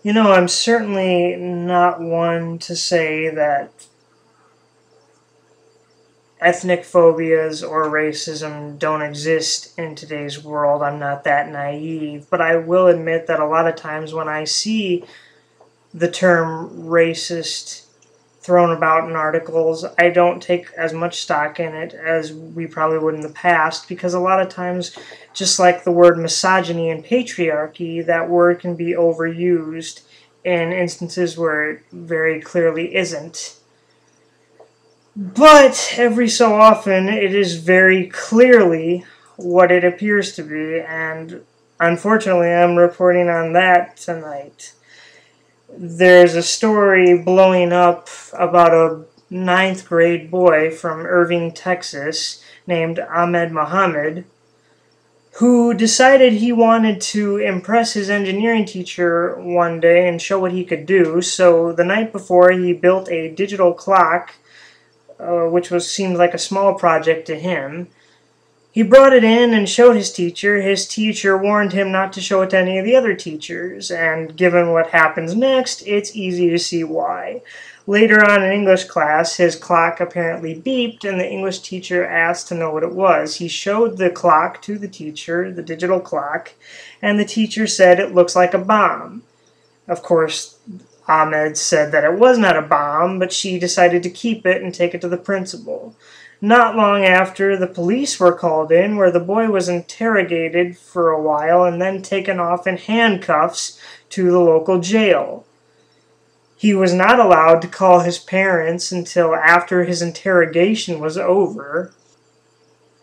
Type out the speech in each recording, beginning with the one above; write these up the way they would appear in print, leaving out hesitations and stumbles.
You know, I'm certainly not one to say that ethnic phobias or racism don't exist in today's world. I'm not that naive, but I will admit that a lot of times when I see the term racist thrown about in articles, I don't take as much stock in it as we probably would in the past, because a lot of times, just like the word misogyny and patriarchy, that word can be overused in instances where it very clearly isn't. But every so often, it is very clearly what it appears to be, and unfortunately, I'm reporting on that tonight. There's a story blowing up about a ninth grade boy from Irving, Texas, named Ahmed Mohammed, who decided he wanted to impress his engineering teacher one day and show what he could do. So the night before, he built a digital clock, which seemed like a small project to him. He brought it in and showed his teacher. His teacher warned him not to show it to any of the other teachers, and given what happens next, it's easy to see why. Later on in English class, his clock apparently beeped, and the English teacher asked to know what it was. He showed the clock to the teacher, the digital clock, and the teacher said it looks like a bomb. Of course, Ahmed said that it was not a bomb, but she decided to keep it and take it to the principal. Not long after, the police were called in, where the boy was interrogated for a while and then taken off in handcuffs to the local jail. He was not allowed to call his parents until after his interrogation was over.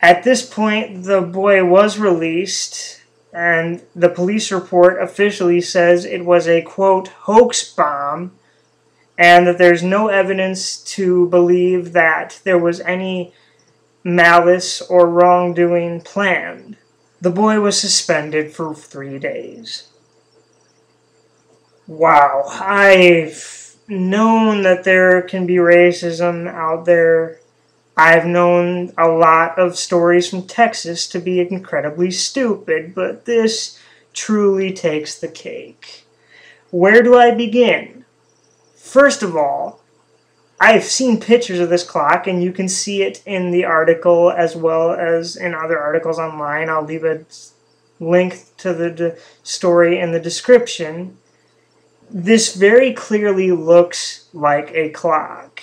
At this point, the boy was released, and the police report officially says it was a, quote, hoax bomb, and that there's no evidence to believe that there was any malice or wrongdoing planned. The boy was suspended for 3 days. Wow, I've known that there can be racism out there. I've known a lot of stories from Texas to be incredibly stupid, but this truly takes the cake. Where do I begin? First of all, I've seen pictures of this clock, and you can see it in the article as well as in other articles online. I'll leave a link to the story in the description. This very clearly looks like a clock,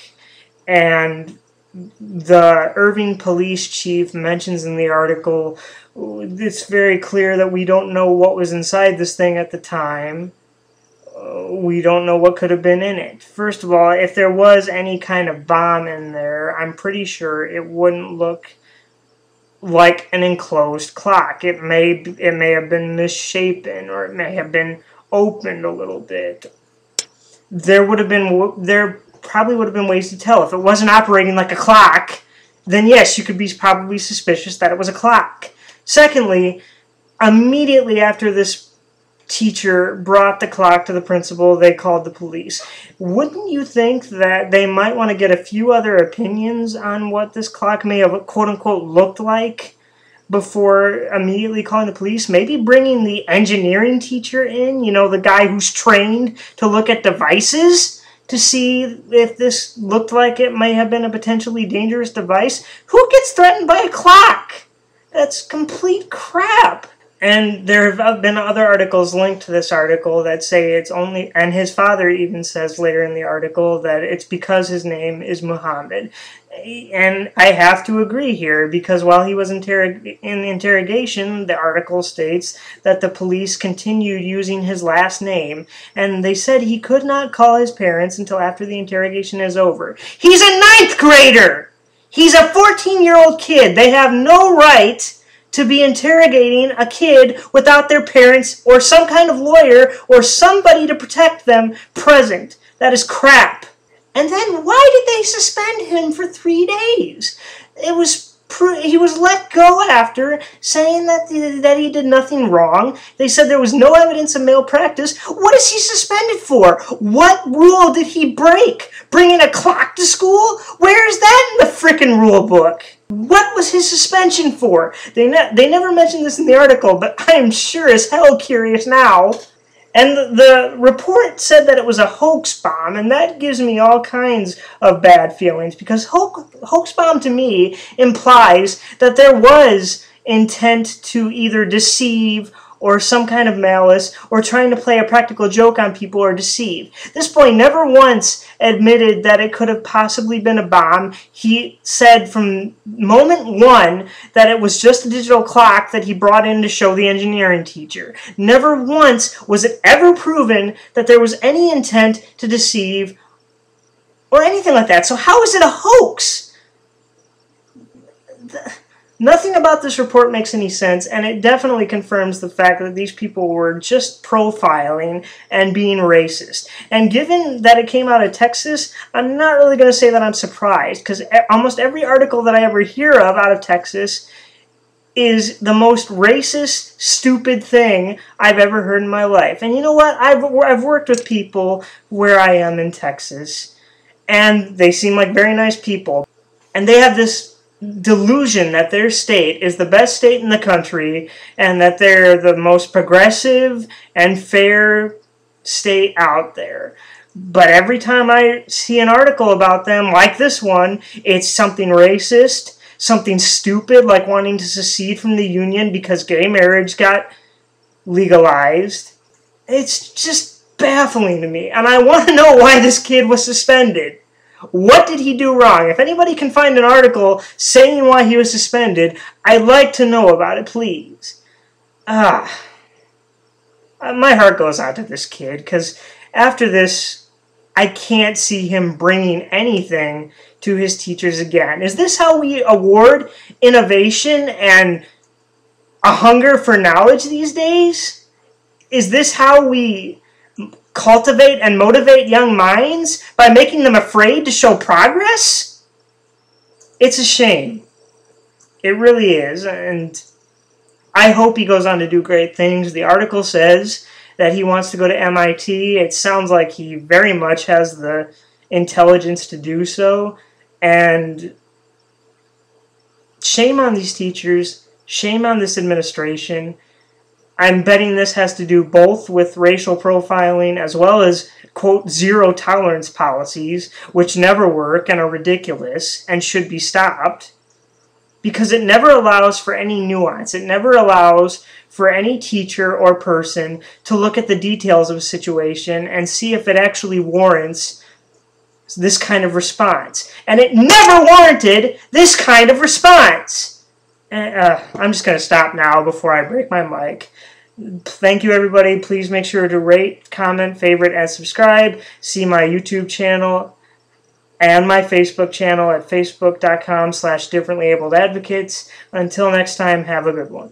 and the Irving police chief mentions in the article, it's very clear that we don't know what was inside this thing at the time. We don't know what could have been in it. First of all, if there was any kind of bomb in there, I'm pretty sure it wouldn't look like an enclosed clock. It may have been misshapen, or it may have been opened a little bit. There probably would have been ways to tell. If it wasn't operating like a clock, then yes, you could be probably suspicious that it was a clock. Secondly, immediately after this teacher brought the clock to the principal, they called the police. Wouldn't you think that they might want to get a few other opinions on what this clock may have, quote-unquote, looked like before immediately calling the police? Maybe bringing the engineering teacher in, you know, the guy who's trained to look at devices to see if this looked like it may have been a potentially dangerous device. Who gets threatened by a clock? That's complete crap. And there have been other articles linked to this article that say it's only, and his father even says later in the article that it's because his name is Muhammad. And I have to agree here, because while he was in interrogation, the article states that the police continued using his last name, and they said he could not call his parents until after the interrogation is over. He's a ninth grader! He's a 14-year-old kid. They have no right to be interrogating a kid without their parents or some kind of lawyer or somebody to protect them present. That is crap. And then why did they suspend him for 3 days? He was let go after saying that he did nothing wrong. They said there was no evidence of malpractice. What is he suspended for? What rule did he break? Bringing a clock to school? Where is that in the frickin' rule book? What was his suspension for? They never mentioned this in the article, but I am sure as hell curious now. And the report said that it was a hoax bomb, and that gives me all kinds of bad feelings, because hoax bomb to me implies that there was intent to either deceive or some kind of malice, or trying to play a practical joke on people or deceive. This boy never once admitted that it could have possibly been a bomb. He said from moment one that it was just a digital clock that he brought in to show the engineering teacher. Never once was it ever proven that there was any intent to deceive or anything like that. So how is it a hoax? Nothing about this report makes any sense, and it definitely confirms the fact that these people were just profiling and being racist. And given that it came out of Texas, I'm not really going to say that I'm surprised, because almost every article that I ever hear of out of Texas is the most racist, stupid thing I've ever heard in my life. And you know what? I've worked with people where I am in Texas, and they seem like very nice people. And they have this delusion that their state is the best state in the country and that they're the most progressive and fair state out there. But every time I see an article about them, like this one, it's something racist, something stupid, like wanting to secede from the union because gay marriage got legalized. It's just baffling to me, and I want to know why this kid was suspended. What did he do wrong? If anybody can find an article saying why he was suspended, I'd like to know about it, please. My heart goes out to this kid, because after this, I can't see him bringing anything to his teachers again. Is this how we award innovation and a hunger for knowledge these days? Is this how we cultivate and motivate young minds, by making them afraid to show progress? It's a shame. It really is, and I hope he goes on to do great things. The article says that he wants to go to MIT. It sounds like he very much has the intelligence to do so, and shame on these teachers, shame on this administration. I'm betting this has to do both with racial profiling as well as, quote, zero tolerance policies, which never work and are ridiculous and should be stopped, because it never allows for any nuance. It never allows for any teacher or person to look at the details of a situation and see if it actually warrants this kind of response. And it never warranted this kind of response. I'm just going to stop now before I break my mic. Thank you, everybody. Please make sure to rate, comment, favorite, and subscribe. See my YouTube channel and my Facebook channel at facebook.com/differentlyabledadvocates. Until next time, have a good one.